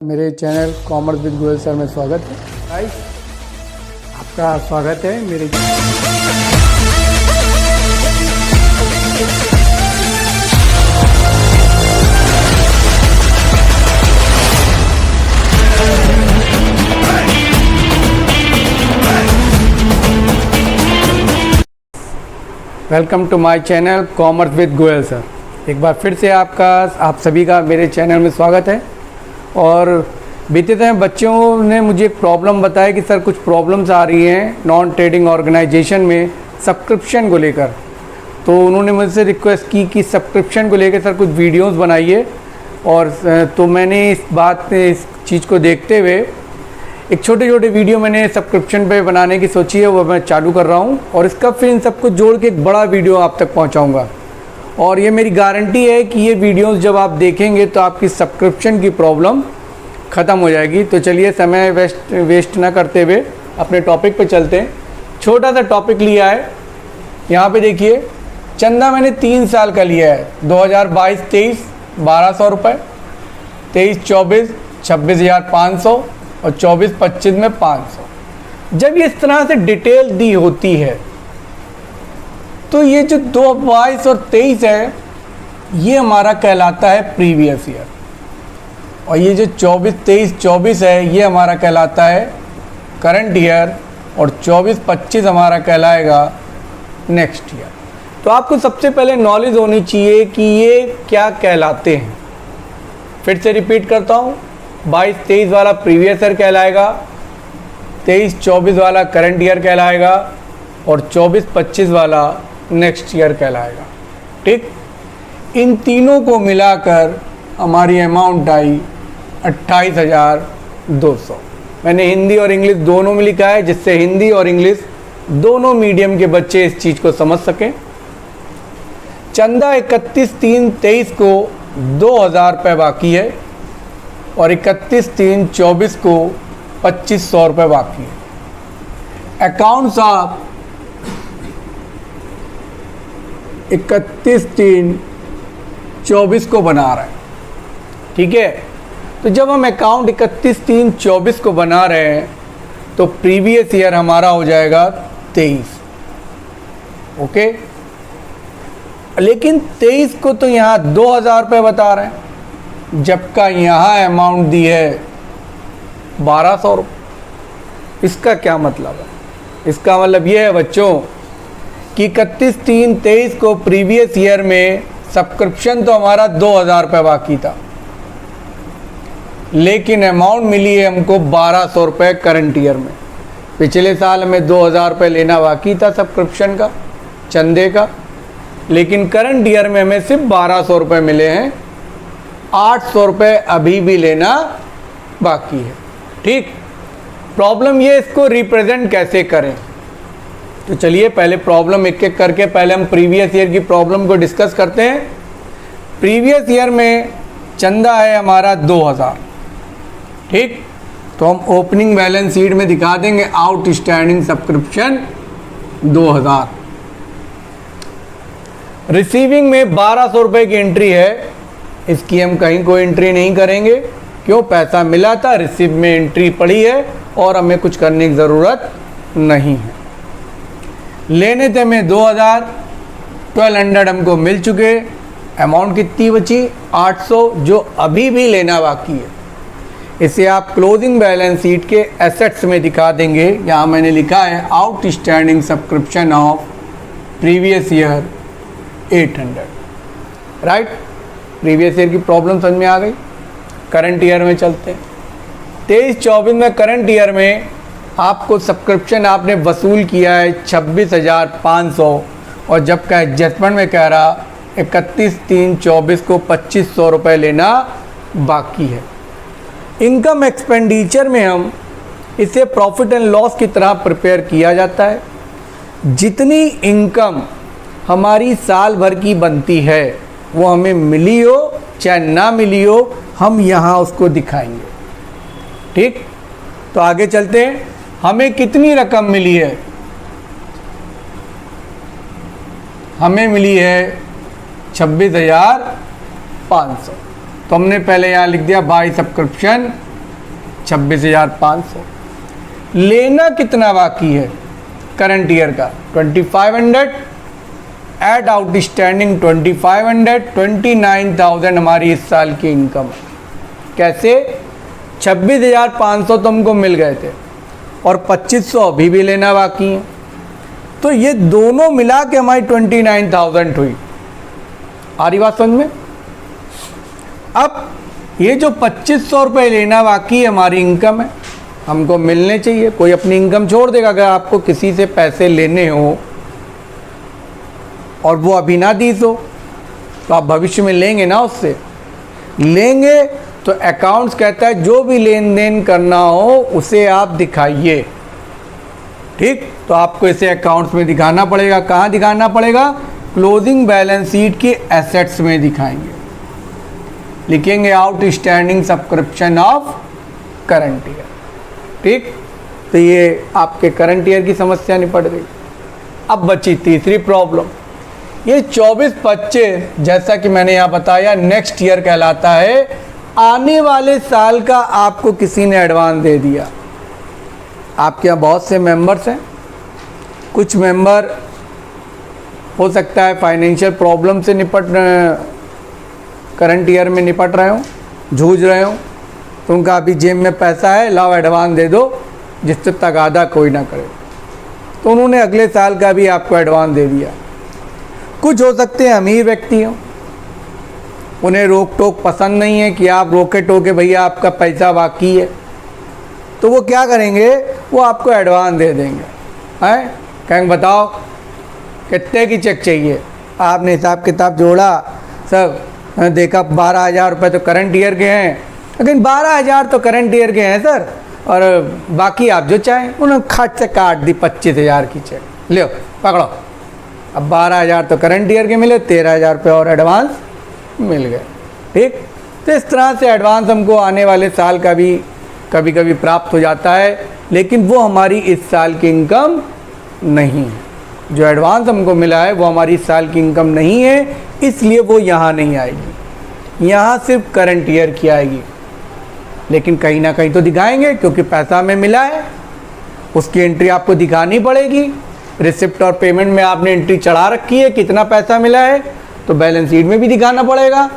मेरे channel commerce with Goyal sir में स्वागत है। गाइस, आपका स्वागत है मेरे welcome to my channel commerce with Goyal sir. एक बार फिर से आप सभी का मेरे चैनल में स्वागत है। और बीते दिन बच्चों ने मुझे एक प्रॉब्लम बताया कि सर कुछ प्रॉब्लम्स आ रही हैं नॉन ट्रेडिंग ऑर्गेनाइजेशन में सब्सक्रिप्शन को लेकर। तो उन्होंने मुझसे रिक्वेस्ट की कि सब्सक्रिप्शन को लेकर सर कुछ वीडियोस बनाइए। और तो मैंने इस चीज़ को देखते हुए एक छोटे वीडियो मैंने सब्सक्रिप्शन पे बनाने की सोची है, वो मैं चालू कर रहा हूँ। और इसका फिर इन सबको जोड़ के एक बड़ा वीडियो आप तक पहुँचाऊँगा। और ये मेरी गारंटी है कि ये वीडियोस जब आप देखेंगे तो आपकी सब्सक्रिप्शन की प्रॉब्लम ख़त्म हो जाएगी। तो चलिए समय वेस्ट ना करते हुए अपने टॉपिक पे चलते हैं। छोटा सा टॉपिक लिया है, यहाँ पे देखिए। चंदा मैंने 3 साल का लिया है, 2022-23 1200 रुपये, 23-24 26,500 और 24-25 में 500। जब ये इस तरह से डिटेल दी होती है तो ये जो 22 और 23 है ये हमारा कहलाता है प्रीवियस ईयर, और ये जो 23-24 है ये हमारा कहलाता है करंट ईयर, और 24-25 हमारा कहलाएगा नेक्स्ट ईयर। तो आपको सबसे पहले नॉलेज होनी चाहिए कि ये क्या कहलाते हैं। फिर से रिपीट करता हूँ, 22-23 वाला प्रीवियस ईयर कहलाएगा, 23-24 वाला करंट ईयर कहलाएगा, और 24-25 वाला नेक्स्ट ईयर कहलाएगा। ठीक, इन तीनों को मिलाकर हमारी अमाउंट आई 28,200। मैंने हिंदी और इंग्लिश दोनों में लिखा है, जिससे हिंदी और इंग्लिश दोनों मीडियम के बच्चे इस चीज़ को समझ सकें। चंदा 31/3/23 को 2,000 रुपये बाकी है, और 31/3/24 को 2,500 रुपये बाकी है। अकाउंट्स आप 31/3/24 को बना रहे हैं, ठीक है। तो जब हम अकाउंट 31/3/24 को बना रहे हैं तो प्रीवियस ईयर हमारा हो जाएगा 23, ओके। लेकिन 23 को तो यहाँ 2,000 रुपये बता रहे हैं, जबकि यहाँ अमाउंट दी है 1,200 रुपये। इसका क्या मतलब है? इसका मतलब ये है बच्चों कि 31/3/23 को प्रीवियस ईयर में सब्सक्रिप्शन तो हमारा 2,000 रुपये बाकी था, लेकिन अमाउंट मिली है हमको 1,200 रुपये करंट ईयर में। पिछले साल हमें 2,000 रुपये लेना बाकी था सब्सक्रिप्शन का, चंदे का, लेकिन करंट ईयर में हमें सिर्फ 1,200 रुपये मिले हैं। 800 रुपये अभी भी लेना बाकी है। ठीक, प्रॉब्लम ये, इसको रिप्रेजेंट कैसे करें? तो चलिए पहले प्रॉब्लम एक एक करके पहले हम प्रीवियस ईयर की प्रॉब्लम को डिस्कस करते हैं। प्रीवियस ईयर में चंदा है हमारा 2,000, ठीक। तो हम ओपनिंग बैलेंस शीट में दिखा देंगे आउटस्टैंडिंग सब्सक्रिप्शन 2,000। रिसीविंग में 1,200 रुपये की एंट्री है, इसकी हम कहीं कोई एंट्री नहीं करेंगे। क्यों? पैसा मिला था, रिसीव में एंट्री पड़ी है और हमें कुछ करने की ज़रूरत नहीं है। लेने थे में 2,000, 1,200 हमको मिल चुके। अमाउंट कितनी बची? 800, जो अभी भी लेना बाकी है। इसे आप क्लोजिंग बैलेंस शीट के एसेट्स में दिखा देंगे। यहाँ मैंने लिखा है outstanding subscription of previous year 800। Right, previous year की प्रॉब्लम समझ में आ गई। करंट ईयर में चलते हैं। 23-24 में करंट ईयर में आपको सब्सक्रिप्शन आपने वसूल किया है 26,500, और जबकि एडजस्टमेंट में कह रहा 31/3/24 को 2,500 रुपये लेना बाकी है। इनकम एक्सपेंडिचर में हम इसे प्रॉफिट एंड लॉस की तरह प्रिपेयर किया जाता है। जितनी इनकम हमारी साल भर की बनती है वो हमें मिली हो चाहे ना मिली हो, हम यहाँ उसको दिखाएंगे। ठीक, तो आगे चलते हैं। हमें कितनी रकम मिली है? हमें मिली है 26,500। तो हमने पहले यहाँ लिख दिया बाय सब्सक्रिप्शन 26,500। लेना कितना बाकी है करंट ईयर का? 2500 एट आउटस्टैंडिंग 2500, 29,000 हमारी इस साल की इनकम है। कैसे? 26,500 तो हमको मिल गए थे और 2500 अभी भी लेना बाकी है, तो ये दोनों मिला के हमारी 29,000 हुई। आ रही बात समझ में? अब ये जो 2500 रुपये लेना बाकी है हमारी इनकम है, हमको मिलने चाहिए। कोई अपनी इनकम छोड़ देगा। अगर आपको किसी से पैसे लेने हो और वो अभी ना दी तो आप भविष्य में लेंगे ना, उससे लेंगे तो अकाउंट्स कहता है जो भी लेन देन करना हो उसे आप दिखाइए। ठीक, तो आपको इसे अकाउंट्स में दिखाना पड़ेगा। कहाँ दिखाना पड़ेगा? क्लोजिंग बैलेंस शीट के एसेट्स में दिखाएंगे। लिखेंगे outstanding subscription of current year. ठीक, तो ये आपके करंट ईयर की समस्या निपट गई। अब बची तीसरी प्रॉब्लम। ये 24-25 जैसा कि मैंने यहाँ बताया नेक्स्ट ईयर कहलाता है। आने वाले साल का आपको किसी ने एडवांस दे दिया। आपके यहाँ बहुत से मेंबर्स हैं। कुछ मेंबर हो सकता है फाइनेंशियल प्रॉब्लम से करंट ईयर में निपट रहे हो, जूझ रहे हो, तो उनका अभी जेब में पैसा है, लाओ एडवांस दे दो जिससे तगादा कोई ना करे, तो उन्होंने अगले साल का भी आपको एडवांस दे दिया। कुछ हो सकते हैं अमीर व्यक्ति हो, उन्हें रोक टोक पसंद नहीं है कि आप रोके टोके भैया आपका पैसा बाकी है, तो वो क्या करेंगे? वो आपको एडवांस दे देंगे। हैं, कहेंगे बताओ कितने की चेक चाहिए? आपने हिसाब किताब जोड़ा, सब देखा 12,000 रुपये तो करंट ईयर के हैं। लेकिन 12,000 तो करंट ईयर के हैं सर, और बाकी आप जो चाहें। उन्होंने खट से काट दी 25,000 की चेक, लो पकड़ो। अब 12,000 तो करंट ईयर के मिले, 13,000 रुपये और एडवांस मिल गए। ठीक, तो इस तरह से एडवांस हमको आने वाले साल का भी कभी कभी प्राप्त हो जाता है, लेकिन वो हमारी इस साल की इनकम नहीं है। जो एडवांस हमको मिला है वो हमारी इस साल की इनकम नहीं है, इसलिए वो यहाँ नहीं आएगी। यहाँ सिर्फ करंट ईयर की आएगी, लेकिन कहीं ना कहीं तो दिखाएंगे क्योंकि पैसा हमें मिला है। उसकी एंट्री आपको दिखानी पड़ेगी। रिसिप्ट और पेमेंट में आपने एंट्री चढ़ा रखी है कितना पैसा मिला है, तो बैलेंस शीट में भी दिखाना पड़ेगा,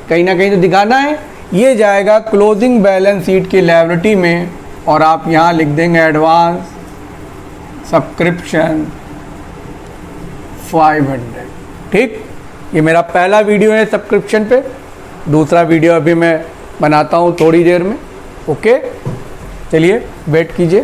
कहीं ना कहीं तो दिखाना है। ये जाएगा क्लोजिंग बैलेंस शीट की लायबिलिटी में, और आप यहाँ लिख देंगे एडवांस सब्सक्रिप्शन 500। ठीक, ये मेरा पहला वीडियो है सब्सक्रिप्शन पे। दूसरा वीडियो अभी मैं बनाता हूँ थोड़ी देर में। ओके, चलिए वेट कीजिए।